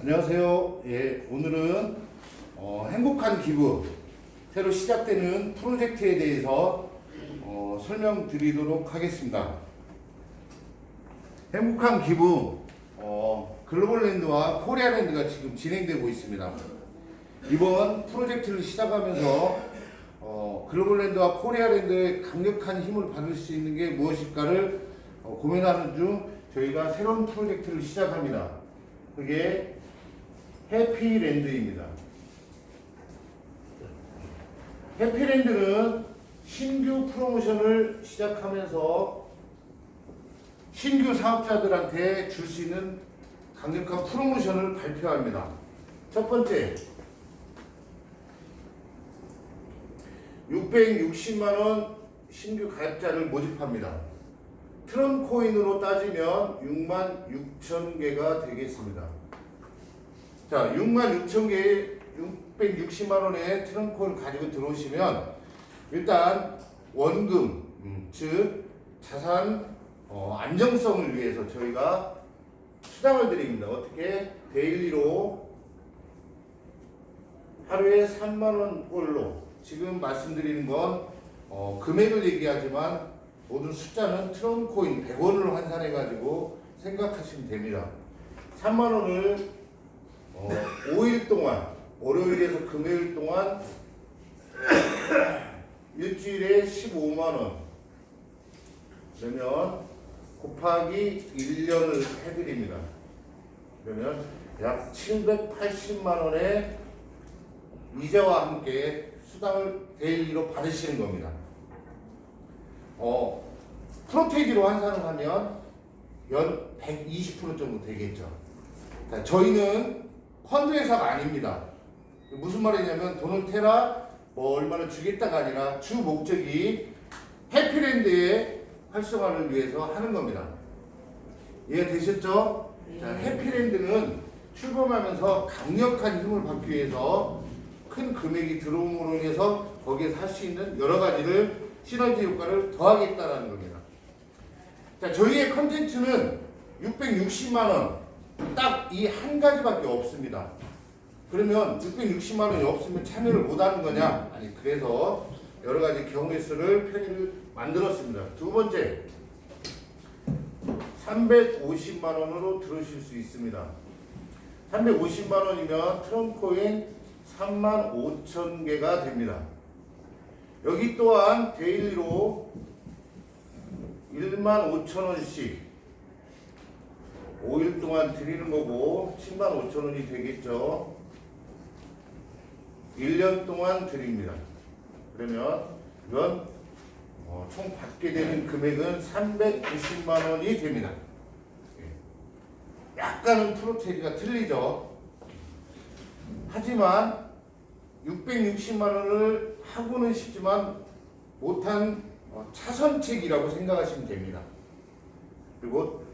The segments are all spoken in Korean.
안녕하세요. 예, 오늘은 행복한 기부 새로 시작되는 프로젝트에 대해서 설명드리도록 하겠습니다. 행복한 기부 글로벌랜드와 코리아랜드가 지금 진행되고 있습니다. 이번 프로젝트를 시작하면서 글로벌랜드와 코리아랜드의 강력한 힘을 받을 수 있는 게 무엇일까를 고민하는 중 저희가 새로운 프로젝트를 시작합니다. 그게 해피랜드입니다. 해피랜드는 신규 프로모션을 시작하면서 신규 사업자들한테 줄 수 있는 강력한 프로모션을 발표합니다. 첫 번째, 660만원 신규 가입자를 모집합니다. 트럼 코인으로 따지면 66,000개가 되겠습니다. 자, 66,000개의 660만원의 트럼 코인을 가지고 들어오시면 일단 원금, 즉 자산 안정성을 위해서 저희가 수당을 드립니다. 어떻게? 데일리로 하루에 3만원꼴로, 지금 말씀드리는 건 금액을 얘기하지만 모든 숫자는 트럼 코인 100원으로 환산해 가지고 생각하시면 됩니다. 3만원을 5일 동안, 월요일에서 금요일 동안 일주일에 15만원, 그러면 곱하기 1년을 해드립니다. 그러면 약 780만원의 이자와 함께 수당을 데일리로 받으시는 겁니다. 프로테이지로 환산을 하면 연 120% 정도 되겠죠. 자, 저희는 펀드 회사가 아닙니다. 무슨 말이냐면 돈을 테라 얼마나 주겠다가 아니라 주 목적이 해피랜드의 활성화를 위해서 하는 겁니다. 이해되셨죠? 자, 해피랜드는 출범하면서 강력한 힘을 받기 위해서 큰 금액이 들어옴으로 인해서 거기에서 할 수 있는 여러 가지를 시너지 효과를 더하겠다라는 겁니다. 자, 저희의 컨텐츠는 660만원 딱 이 한 가지밖에 없습니다. 그러면 660만원이 없으면 참여를 못하는 거냐? 아니, 그래서 여러 가지 경우의 수를 편의를 만들었습니다. 두 번째, 350만원으로 들으실 수 있습니다. 350만원이면 트럼코인 35,000개가 됩니다. 여기 또한 데일리로 15,000원씩 5일 동안 드리는 거고 75,000원이 되겠죠. 1년 동안 드립니다. 그러면 이건 총 받게 되는 금액은 390만원이 됩니다. 약간은 프로테이지가 틀리죠. 하지만 660만원을 하고는 싶지만 못한 차선책이라고 생각하시면 됩니다. 그리고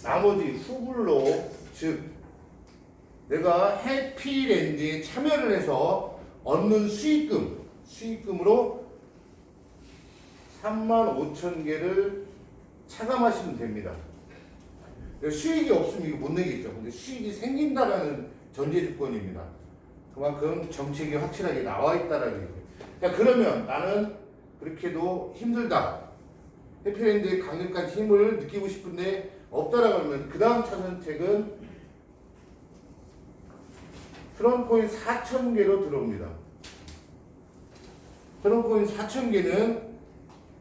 나머지 후불로, 즉 내가 해피랜드에 참여를 해서 얻는 수익금으로 35,000개를 차감하시면 됩니다. 수익이 없으면 이거 못 내겠죠. 근데 수익이 생긴다라는 전제 조건입니다. 그만큼 정책이 확실하게 나와 있다라는 거예요. 자, 그러면 나는 그렇게도 힘들다, 해피랜드의 강력한 힘을 느끼고 싶은데 없다라고 하면 그 다음 차선책은 트럼코인 4,000개로 들어옵니다. 트럼코인 4,000개는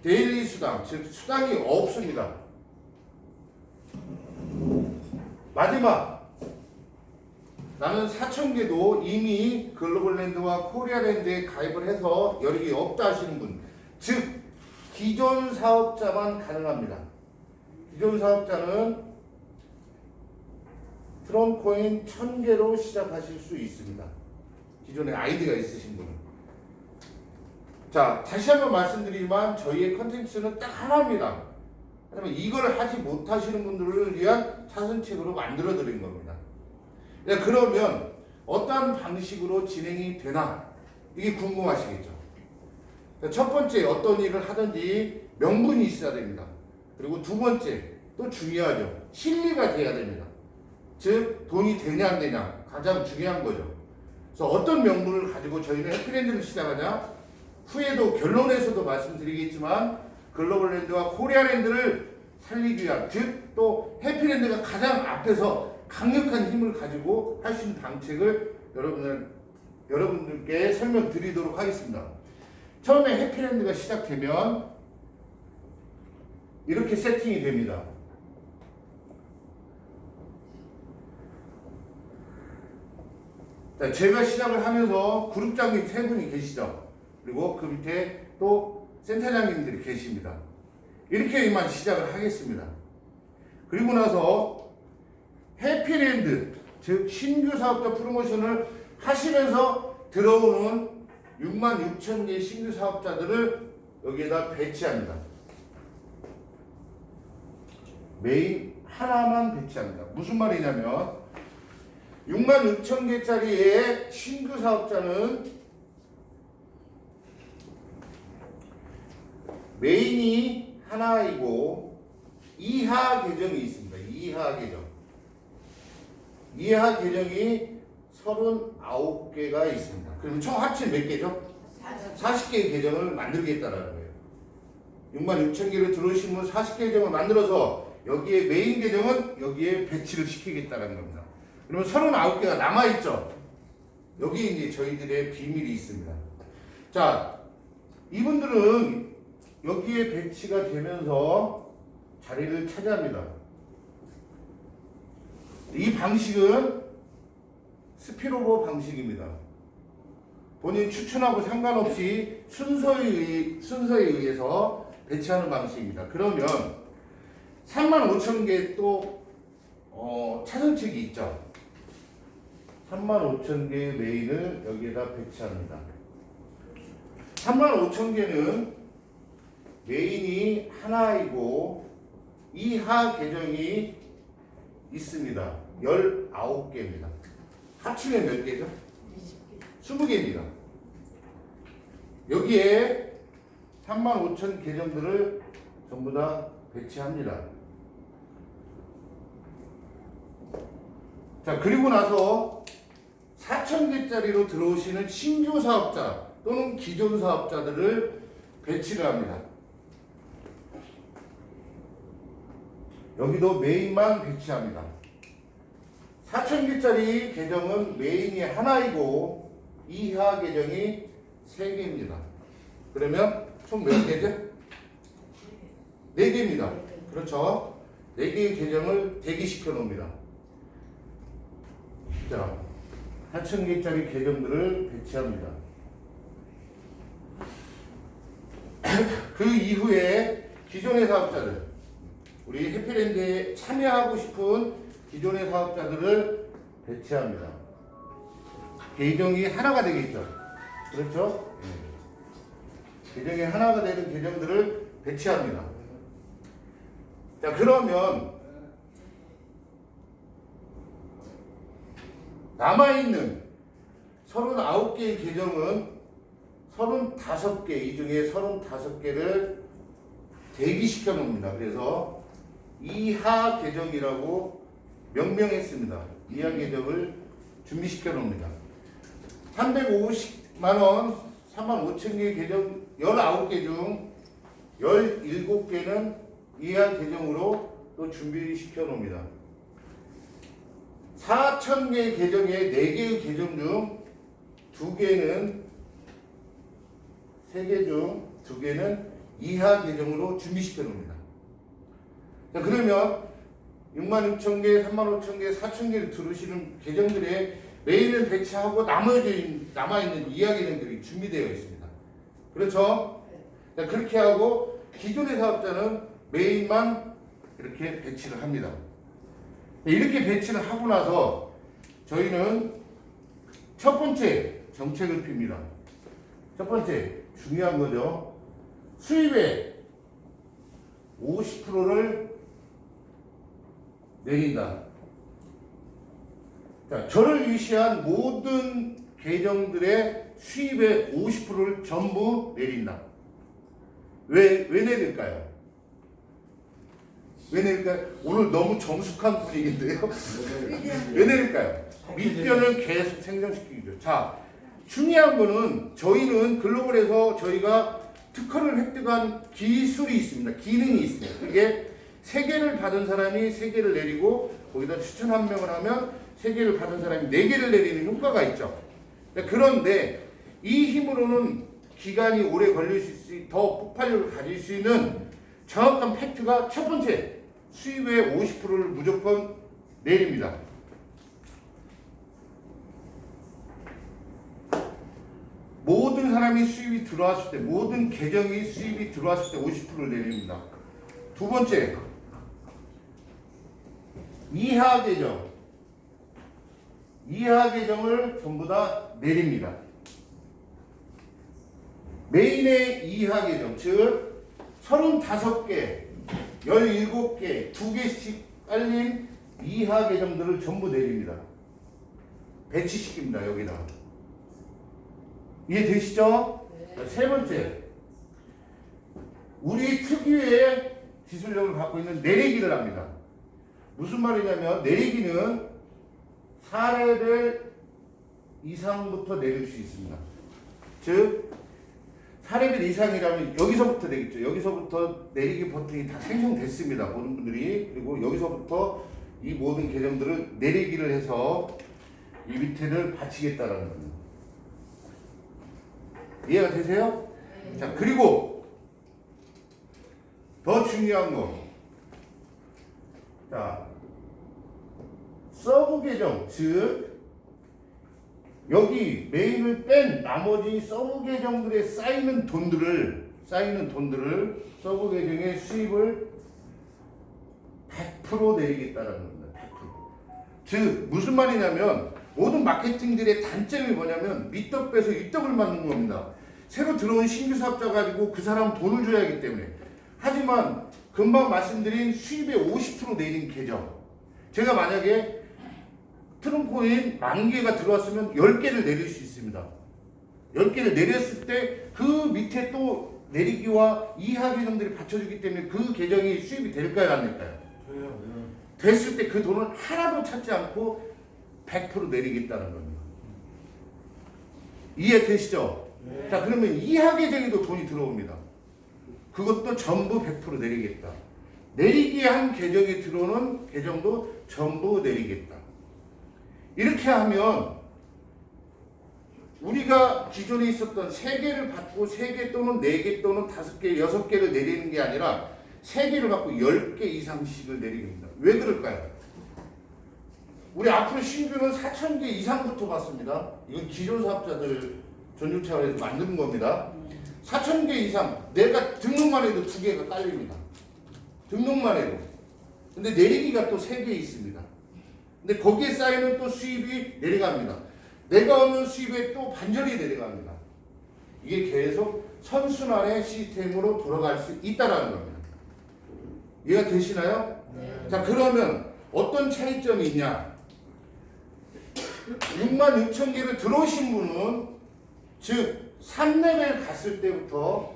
데일리 수당, 즉 수당이 없습니다. 마지막, 나는 4,000개도 이미 글로벌랜드와 코리아랜드에 가입을 해서 여력이 없다 하시는 분, 즉 기존 사업자만 가능합니다. 기존 사업자는 트럼코인 1,000개로 시작하실 수 있습니다. 기존에 아이디가 있으신 분은. 자, 다시 한번 말씀드리지만 저희의 컨텐츠는 딱 하나입니다. 그러면 이걸 하지 못하시는 분들을 위한 차선책으로 만들어 드린 겁니다. 그러면 어떤 방식으로 진행이 되나 이게 궁금하시겠죠. 첫 번째, 어떤 일을 하든지 명분이 있어야 됩니다. 그리고 두 번째, 또 중요하죠. 실리가 돼야 됩니다. 즉 돈이 되냐 안 되냐 가장 중요한 거죠. 그래서 어떤 명분을 가지고 저희는 해피랜드를 시작하냐? 후에도 결론에서도 말씀드리겠지만 글로벌랜드와 코리아랜드를 살리기 위한, 즉 또 해피랜드가 가장 앞에서 강력한 힘을 가지고 할 수 있는 방책을 여러분들께 설명드리도록 하겠습니다. 처음에 해피랜드가 시작되면 이렇게 세팅이 됩니다. 자, 제가 시작을 하면서 그룹장님 3분이 계시죠. 그리고 그 밑에 또 센터장님들이 계십니다. 이렇게만 시작을 하겠습니다. 그리고 나서 해피랜드, 즉 신규 사업자 프로모션을 하시면서 들어오는 66,000개의 신규 사업자들을 여기에다 배치합니다. 메인 하나만 배치합니다. 무슨 말이냐면 66,000개짜리의 신규 사업자는 메인이 하나이고 이하 계정이 있습니다. 이하 계정. 이하 계정이 39개가 있습니다. 그럼 총 합치 몇 개죠? 40개의 계정을 만들겠다라는 거예요. 66,000개를 들어오시면 40개 계정을 만들어서 여기에 메인 계정은 여기에 배치를 시키겠다는 겁니다. 그러면 39개가 남아있죠. 여기 이제 저희들의 비밀이 있습니다. 자, 이분들은 여기에 배치가 되면서 자리를 차지합니다. 이 방식은 스피로버 방식입니다. 본인 추천하고 상관없이 순서에 의해서 배치하는 방식입니다. 그러면 35,000개 또 차선책이 있죠. 35,000개의 메인을 여기에다 배치합니다. 35,000개는 메인이 하나이고 이하 계정이 있습니다. 19개입니다. 합치면 몇 개죠? 20개입니다. 여기에 35,000 계정들을 전부 다 배치합니다. 자, 그리고 나서 4,000개짜리로 들어오시는 신규 사업자 또는 기존 사업자들을 배치를 합니다. 여기도 메인만 배치합니다. 4,000개짜리 계정은 메인이 하나이고 이하 계정이 3개입니다. 그러면 총 몇 개죠? 4개입니다. 그렇죠? 4개의 계정을 대기시켜 놓습니다. 자, 4,000개짜리 계정들을 배치합니다. 그 이후에 기존의 사업자들, 우리 해피랜드에 참여하고 싶은 기존의 사업자들을 배치합니다. 계정이 하나가 되겠죠. 그렇죠? 계정이 하나가 되는 계정들을 배치합니다. 자, 그러면 남아있는 39개의 계정은 35개, 이 중에 35개를 대기시켜 놓습니다. 그래서 이하 계정이라고 명명했습니다. 이하 계정을 준비시켜 놓습니다. 350만원, 35,000개의 계정 19개 중 17개는 이하 계정으로 또 준비시켜 놓습니다. 4,000개의 계정에 4개의 계정 중 2개는 3개 중 2개는 이하 계정으로 준비시켜 놓습니다. 자, 그러면 66,000개, 35,000개, 4,000개를 들으시는 계정들의 메인을 배치하고 남아있는 이하 계정들이 준비되어 있습니다. 그렇죠? 자, 그렇게 하고 기존의 사업자는 메인만 이렇게 배치를 합니다. 이렇게 배치를 하고 나서 저희는 첫 번째 정책을 핍니다. 첫 번째 중요한 거죠. 수입의 50%를 내린다. 자, 저를 위시한 모든 계정들의 수입의 50%를 전부 내린다. 왜 내릴까요? 왜 내릴까요? 오늘 너무 정숙한 분위기인데요. 왜 내릴까요? 밑변을 계속 생성시키죠. 자, 중요한 거는 저희는 글로벌에서 저희가 특허를 획득한 기술이 있습니다. 기능이 있습니다. 그게 3개를 받은 사람이 3개를 내리고 거기다 추천 1명을 하면 3개를 받은 사람이 4개를 내리는 효과가 있죠. 그런데 이 힘으로는 기간이 오래 걸릴 수 있으니 더 폭발력을 가질 수 있는 정확한 팩트가 첫 번째, 수입의 50%를 무조건 내립니다. 모든 사람이 수입이 들어왔을 때, 모든 계정이 수입이 들어왔을 때 50%를 내립니다. 두 번째, 이하 계정. 이하 계정을 전부 다 내립니다. 메인의 이하 계정, 즉 35개, 17개, 2개씩 깔린 이하 계정들을 전부 내립니다. 배치시킵니다. 여기다. 이해되시죠? 네. 세 번째, 우리 특유의 기술력을 갖고 있는 내리기를 합니다. 무슨 말이냐면 내리기는 4레벨 이상부터 내릴 수 있습니다. 즉 4레벨 이상이라면 여기서부터 되겠죠. 여기서부터 내리기 버튼이 다 생성됐습니다. 모든 분들이. 그리고 여기서부터 이 모든 계정들을 내리기를 해서 이 밑에를 받치겠다라는 겁니다. 이해가 되세요? 네. 자, 그리고 더 중요한 거. 자, 서브 계정, 즉 여기 메인을 뺀 나머지 서브 계정들에 쌓이는 돈들을 서브 계정의 수입을 100% 내리겠다라는 겁니다. 100%. 즉 무슨 말이냐면 모든 마케팅들의 단점이 뭐냐면 밑덕 빼서 윗덕을 맞는 겁니다. 새로 들어온 신규 사업자 가지고 그 사람 돈을 줘야 하기 때문에. 하지만 금방 말씀드린 수입의 50% 내린 계정, 제가 만약에 트럼코인 10,000개가 들어왔으면 10개를 내릴 수 있습니다. 10개를 내렸을 때 그 밑에 또 내리기와 이하 계정들이 받쳐주기 때문에 그 계정이 수입이 될까요, 안 될까요? 됐을 때 그 돈을 하나도 찾지 않고 100% 내리겠다는 겁니다. 이해되시죠? 네. 자, 그러면 이하 계정에도 돈이 들어옵니다. 그것도 전부 100% 내리겠다. 내리기에 한 계정이 들어오는 계정도 전부 내리겠다. 이렇게 하면 우리가 기존에 있었던 3개를 받고 3개 또는 4개 또는 5개, 6개를 내리는 게 아니라 3개를 받고 10개 이상씩을 내립니다. 왜 그럴까요? 우리 앞으로 신규는 4,000개 이상부터 받습니다. 이건 기존 사업자들 전용 차원에서 만드는 겁니다. 4,000개 이상, 내가 등록만 해도 2개가 깔립니다. 등록만 해도. 근데 내리기가 또 3개 있습니다. 근데 거기에 쌓이는 또 수입이 내려갑니다. 내가 얻는 수입에 또 반전이 내려갑니다. 이게 계속 선순환의 시스템으로 돌아갈 수 있다는 겁니다. 이해가 되시나요? 네. 자, 그러면 어떤 차이점이 있냐? 66,000개를 들어오신 분은 즉 3레벨 갔을 때부터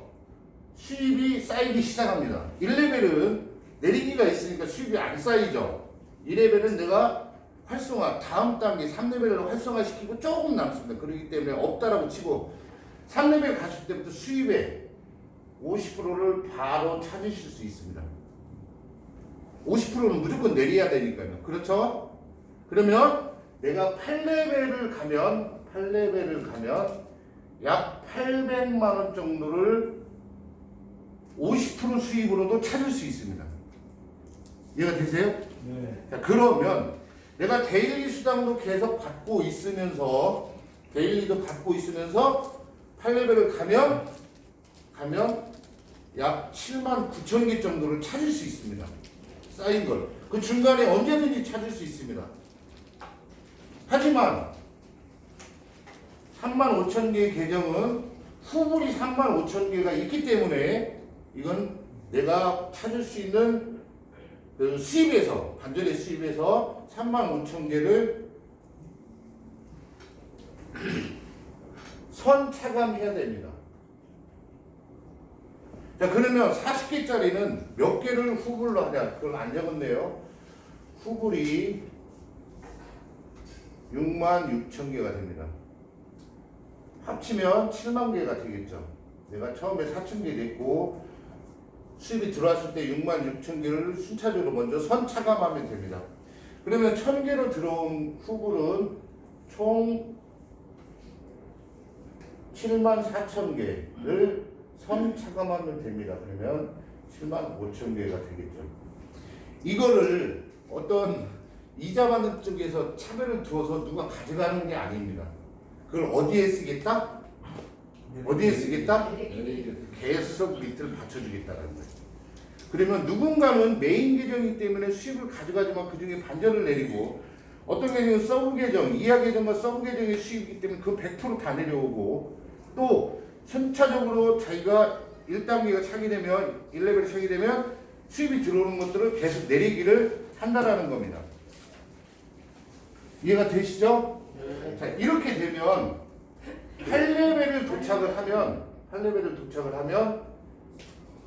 수입이 쌓이기 시작합니다. 1레벨은 내리기가 있으니까 수입이 안 쌓이죠. 2레벨은 내가 활성화, 다음 단계 3레벨을 활성화시키고 조금 남습니다. 그렇기 때문에 없다라고 치고 3레벨 갔을 때부터 수입의 50%를 바로 찾으실 수 있습니다. 50%는 무조건 내려야 되니까요. 그렇죠? 그러면 내가 8레벨을 가면 약 800만 원 정도를 50% 수입으로도 찾을 수 있습니다. 이해가 되세요? 네. 자, 그러면 내가 데일리 수당도 계속 받고 있으면서 8레벨을 가면 약 79,000개 정도를 찾을 수 있습니다. 쌓인 걸. 그 중간에 언제든지 찾을 수 있습니다. 하지만 35,000개의 계정은 후불이 35,000개가 있기 때문에 이건 내가 찾을 수 있는 그 수입에서, 반전의 수입에서 35,000개를 선차감해야 됩니다. 자, 그러면 40개짜리는 몇 개를 후불로 하냐? 그걸 안 적었네요. 후불이 66,000개가 됩니다. 합치면 7만 개가 되겠죠. 내가 처음에 4,000개 냈고 수입이 들어왔을 때 66,000개를 순차적으로 먼저 선차감하면 됩니다. 그러면 1,000개로 들어온 후불은 총 74,000개를 선차감하면 됩니다. 그러면 75,000개가 되겠죠. 이거를 어떤 이자 받는 쪽에서 차별을 두어서 누가 가져가는 게 아닙니다. 그걸 어디에 쓰겠다? 어디에 쓰겠다? 계속 밑을 받쳐주겠다는 거예요. 그러면 누군가는 메인 계정이기 때문에 수익을 가져가지만 그 중에 반전을 내리고 어떤 계정은 서브 계정, 이하 계정과 서브 계정의 수익이기 때문에 그 100% 다 내려오고 또 순차적으로 자기가 1단계가 차게 되면 1레벨이 차게 되면 수입이 들어오는 것들을 계속 내리기를 한다라는 겁니다. 이해가 되시죠? 네. 자, 이렇게 되면 8레벨을 도착을 하면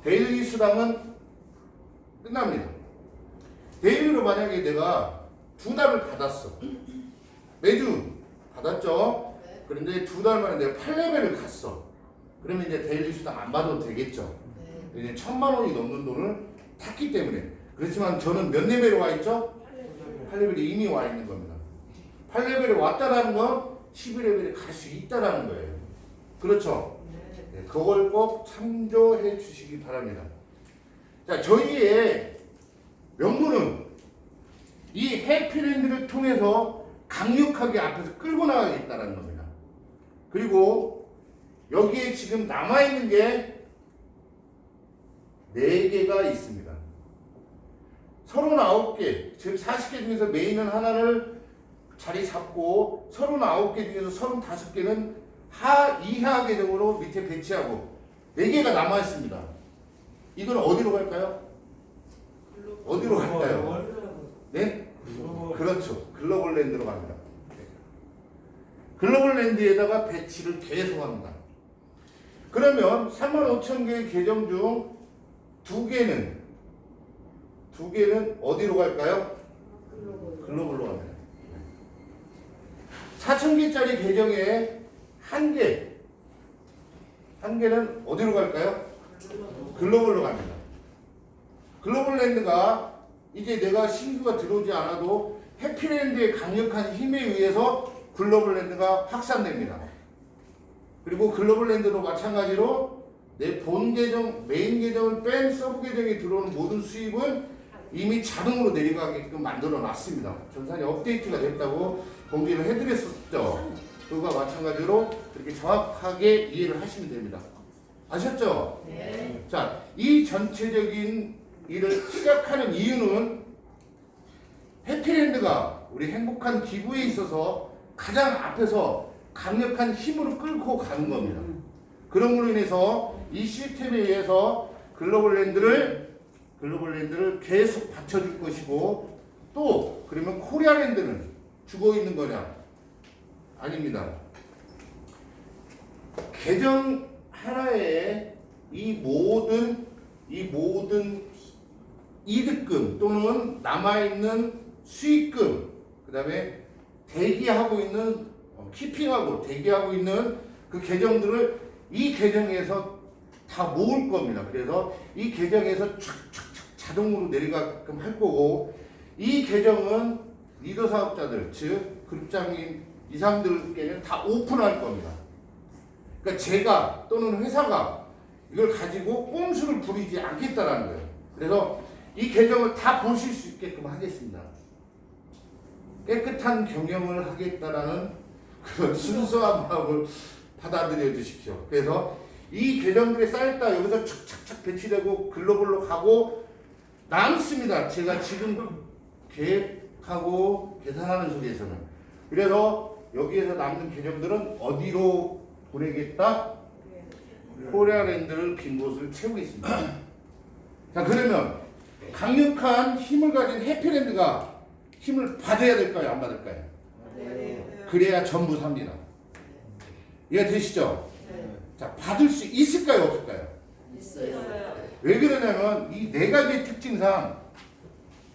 데일리 수당은 끝납니다. 데일리로 만약에 내가 2달을 받았어. 매주 받았죠? 그런데 2달 만에 내가 8레벨을 갔어. 그러면 이제 데일리 수당 안 받아도 되겠죠? 이제 1,000만 원이 넘는 돈을 탔기 때문에. 그렇지만 저는 몇 레벨에 와 있죠? 8레벨에 이미 와 있는 겁니다. 8레벨에 왔다라는 건 12레벨에 갈 수 있다라는 거예요. 그렇죠? 네, 그걸 꼭 참조해 주시기 바랍니다. 자, 저희의 명분은 이 해피랜드를 통해서 강력하게 앞에서 끌고 나가겠다는 겁니다. 그리고 여기에 지금 남아있는 게 4개가 있습니다. 39개, 즉 40개 중에서 메인은 하나를 자리 잡고 39개 중에서 35개는 이하 계정으로 밑에 배치하고 4개가 남아있습니다. 이건 어디로 갈까요? 어디로 갈까요? 네? 그렇죠. 글로벌 랜드로 갑니다. 글로벌 랜드에다가 배치를 계속합니다. 그러면 35,000개의 계정 중 2개는 어디로 갈까요? 글로벌로 갑니다. 4,000개짜리 계정에 한 개는 어디로 갈까요? 글로벌로 갑니다. 글로벌 랜드가 이제 내가 신규가 들어오지 않아도 해피랜드의 강력한 힘에 의해서 글로벌 랜드가 확산됩니다. 그리고 글로벌 랜드도 마찬가지로 내 본 계정, 메인 계정을 뺀 서브 계정에 들어오는 모든 수입은 이미 자동으로 내려가게끔 만들어 놨습니다. 전산이 업데이트가 됐다고 공개를 해드렸었죠. 그거와 마찬가지로 이렇게 정확하게 이해를 하시면 됩니다. 아셨죠? 네. 자, 이 전체적인 일을 시작하는 이유는 해피랜드가 우리 행복한 기부에 있어서 가장 앞에서 강력한 힘으로 끌고 가는 겁니다. 그런 걸로 인해서 이 시스템에 의해서 글로벌 랜드를 계속 받쳐줄 것이고 또 그러면 코리아랜드는 죽어 있는 거냐? 아닙니다. 계정 하나에 이 모든 이득금 또는 남아있는 수익금 그 다음에 대기하고 있는 키핑하고 대기하고 있는 그 계정들을 이 계정에서 다 모을 겁니다. 그래서 이 계정에서 촥촥촥 자동으로 내려가게끔 할 거고 이 계정은 리더 사업자들 즉 그룹장인 이 사람들께는 다 오픈할 겁니다. 그러니까 제가 또는 회사가 이걸 가지고 꼼수를 부리지 않겠다라는 거예요. 그래서 이 계정을 다 보실 수 있게끔 하겠습니다. 깨끗한 경영을 하겠다라는 그런 순수한 마음을 받아들여 주십시오. 그래서 이 계정들이 쌓였다 여기서 착착착 배치되고 글로벌로 가고 남습니다. 제가 지금 계획하고 계산하는 속에서는. 그래서 여기에서 남는 계정들은 어디로 보내겠다? 코리아랜드를 빈 곳을 채우겠습니다. 자, 그러면 강력한 힘을 가진 해피랜드가 힘을 받아야 될까요? 안 받을까요? 그래야 전부 삽니다. 이해가 되시죠? 자, 받을 수 있을까요? 없을까요? 있어요. 왜 그러냐면 이 네 가지의 특징상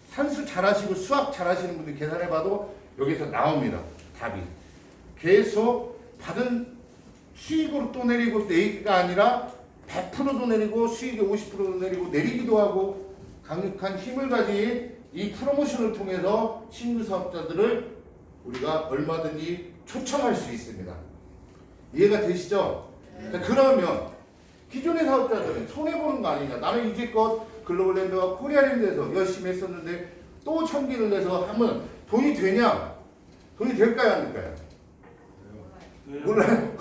산수 잘하시고 수학 잘하시는 분들 계산해봐도 여기서 나옵니다. 답이. 계속 받은 수익으로 또 내리고 내기가 아니라 100%도 내리고 수익의 50%도 내리고 내리기도 하고 강력한 힘을 가진 이 프로모션을 통해서 신규 사업자들을 우리가 얼마든지 초청할 수 있습니다. 이해가 되시죠? 자, 그러면 기존의 사업자들은 손해보는 거 아니냐. 나는 이제껏 글로벌랜드와 코리아랜드에서 열심히 했었는데 또 천기를 내서 하면 돈이 되냐? 돈이 될까요? 안 될까요? 몰라요.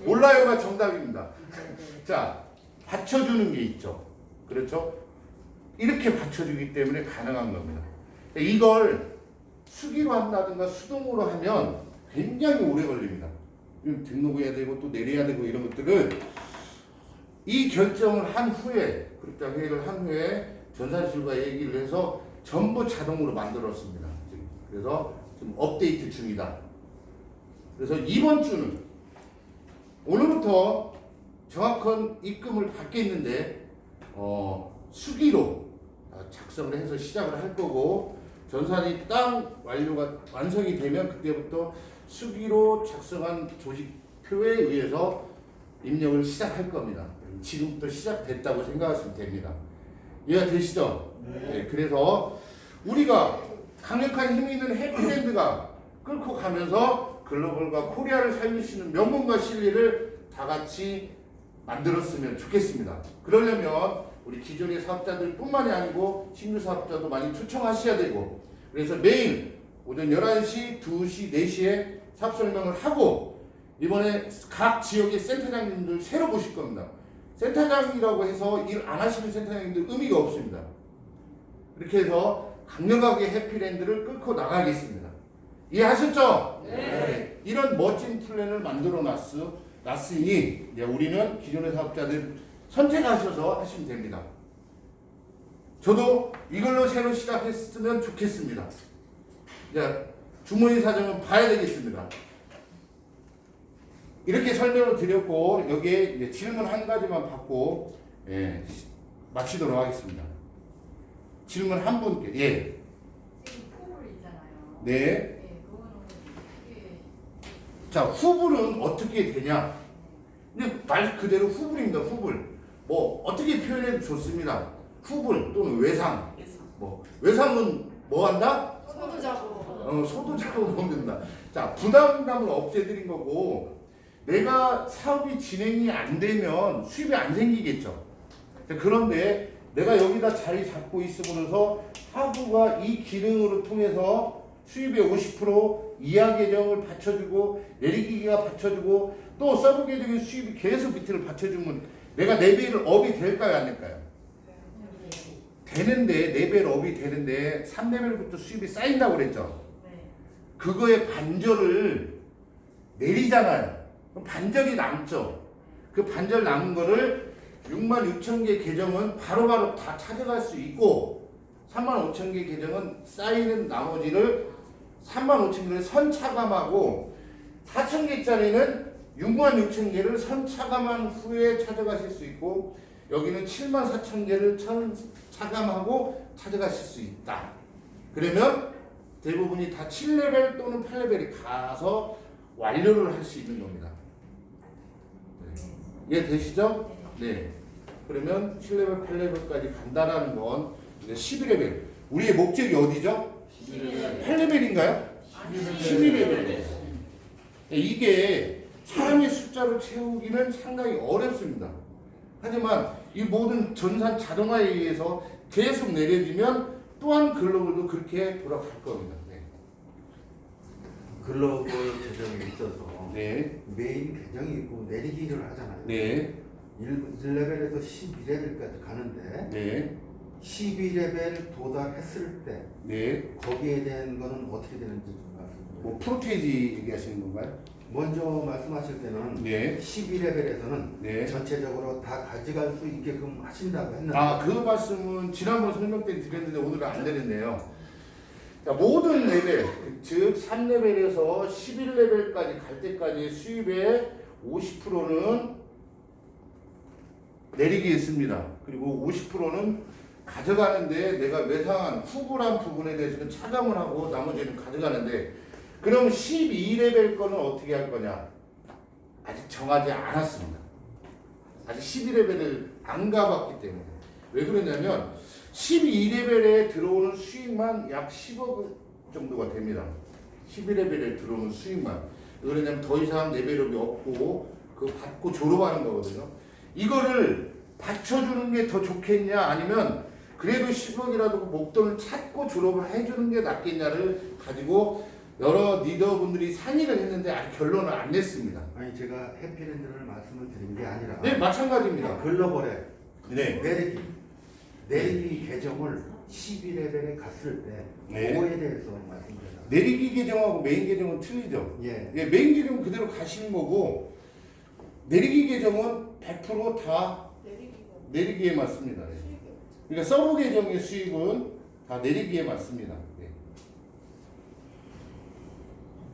몰라요가 정답입니다. 자, 받쳐주는 게 있죠. 그렇죠? 이렇게 받쳐주기 때문에 가능한 겁니다. 이걸 수기로 한다든가 수동으로 하면 굉장히 오래 걸립니다. 등록해야 되고 또 내려야 되고 이런 것들을 이 결정을 한 후에 그룹장 회의를 한 후에 전산실과 얘기를 해서 전부 자동으로 만들었습니다. 그래서 지금 업데이트 중이다. 그래서 이번 주는 오늘부터 정확한 입금을 받겠는데 수기로 작성을 해서 시작을 할 거고 전산이 딱 완성이 되면 그때부터 수기로 작성한 조직표에 의해서 입력을 시작할 겁니다. 지금부터 시작됐다고 생각하시면 됩니다. 이해가 되시죠? 네. 그래서 우리가 강력한 힘이 있는 해피랜드가 끌고 가면서 글로벌과 코리아를 살릴 수 있는 명분과 실리를 다 같이 만들었으면 좋겠습니다. 그러려면 우리 기존의 사업자들 뿐만이 아니고 신규 사업자도 많이 초청하셔야 되고 그래서 매일 오전 11시, 2시, 4시에 사업 설명을 하고 이번에 각 지역의 센터장님들 새로 보실 겁니다. 센터장이라고 해서 일 안 하시는 센터장님들 의미가 없습니다. 이렇게 해서 강력하게 해피랜드를 끌고 나가겠습니다. 이해하셨죠? 네. 이런 멋진 플랜을 만들어 놨으니 이제 우리는 기존의 사업자들 선택하셔서 하시면 됩니다. 저도 이걸로 새로 시작했으면 좋겠습니다. 이제 주머니 사정은 봐야 되겠습니다. 이렇게 설명을 드렸고 여기에 이제 질문 한 가지만 받고 마치도록 하겠습니다. 질문 한 분께 지금 포물 있잖아요. 네. 네, 그거는 어떻게? 자, 후불은 어떻게 되냐? 근데 말 그대로 후불입니다. 후불. 뭐 어떻게 표현해도 좋습니다. 후불 또는 외상. 뭐 외상은 뭐 한다? 소두자고. 소두자고 먹는다. 자, 부담감을 없애드린 거고 내가 사업이 진행이 안 되면 수입이 안 생기겠죠. 그런데 내가 여기다 자리 잡고 있으면서 하부가 이 기능으로 통해서 수입의 50% 이하 계정을 받쳐주고 내리기가 받쳐주고 또 서브 계정의 수입이 계속 밑으로 받쳐주면 내가 4배를 업이 될까요? 안 될까요? 되는데 4배를 업이 되는데 3레벨부터 수입이 쌓인다고 그랬죠. 그거의 반절을 내리잖아요. 그럼 반절이 남죠. 그 반절 남은 거를 66,000개 계정은 바로바로 다 찾아갈 수 있고 35,000개 계정은 쌓이는 나머지를 35,000개를 선차감하고 4,000개짜리는 66,000개를 선차감한 후에 찾아가실 수 있고 여기는 74,000개를 차감하고 찾아가실 수 있다. 그러면 대부분이 다 7레벨 또는 8레벨이 가서 완료를 할 수 있는 겁니다. 이해되시죠? 네. 그러면 7레벨, 8레벨까지 간다라는 건 11레벨. 우리의 목적이 어디죠? 8레벨인가요? 12레벨. 이게 사람의 숫자로 채우기는 상당히 어렵습니다. 하지만 이 모든 전산 자동화에 의해서 계속 내려지면 또한 글로벌도 그렇게 돌아갈 겁니다. 네. 글로벌 계정이 있어서 네. 메인 계정이 있고 내리기를 하잖아요. 네. 1레벨에서 12레벨까지 가는데 네. 12레벨 도달했을 때 네. 거기에 대한 거는 어떻게 되는지 좀 말씀해 뭐 프로테이지 얘기하시는 건가요? 먼저 말씀하실 때는 네. 12레벨에서는 네. 전체적으로 다 가져갈 수 있게끔 하신다고 했는데 그 말씀은 지난번 설명 때 드렸는데 오늘은 안 되는데요. 자, 모든 레벨, 즉 3레벨에서 11레벨까지 갈 때까지의 수입의 50%는 내리기 했습니다. 그리고 50%는 가져가는데 내가 외상한 후불한 부분에 대해서는 차감을 하고 나머지는 가져가는데 그럼 12레벨 거는 어떻게 할 거냐? 아직 정하지 않았습니다. 아직 12레벨을 안 가봤기 때문에. 왜 그러냐면 12레벨에 들어오는 수익만 약 10억 정도가 됩니다. 12레벨에 들어오는 수익만. 왜 그러냐면 더 이상 레벨업이 없고 그거 받고 졸업하는 거거든요. 이거를 받쳐주는 게 더 좋겠냐 아니면 그래도 10억이라도 목돈을 찾고 졸업을 해주는 게 낫겠냐를 가지고 여러 리더분들이 상의를 했는데 아직 결론을 안 냈습니다. 아니 제가 해피랜드를 말씀을 드린 게 아니라 네, 마찬가지입니다. 글로벌에 네. 내리기 계정을 12레벨에 갔을 때 네. 그거에 대해서 말씀드려요. 내리기 계정하고 메인 계정은 틀리죠. 예. 예, 메인 계정은 그대로 가시는 거고 내리기 계정은 100%다 내리기고 내리기에 맞습니다. 네. 수익이 없죠. 그러니까 서브 계정의 수익은 다 내리기에 맞습니다. 네.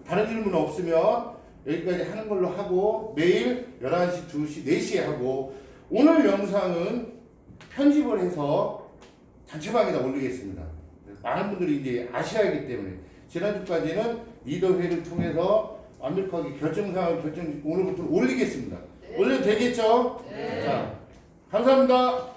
다른 질문 없으면 여기까지 하는 걸로 하고 매일 11시, 2시, 4시에 하고 오늘 영상은 편집을 해서 단체방에다 올리겠습니다. 많은 분들이 이제 아셔야 하기 때문에 지난주까지는 리더회를 통해서 완벽하게 결정사항을 오늘부터 올리겠습니다. 네. 올려도 되겠죠? 네. 자, 감사합니다.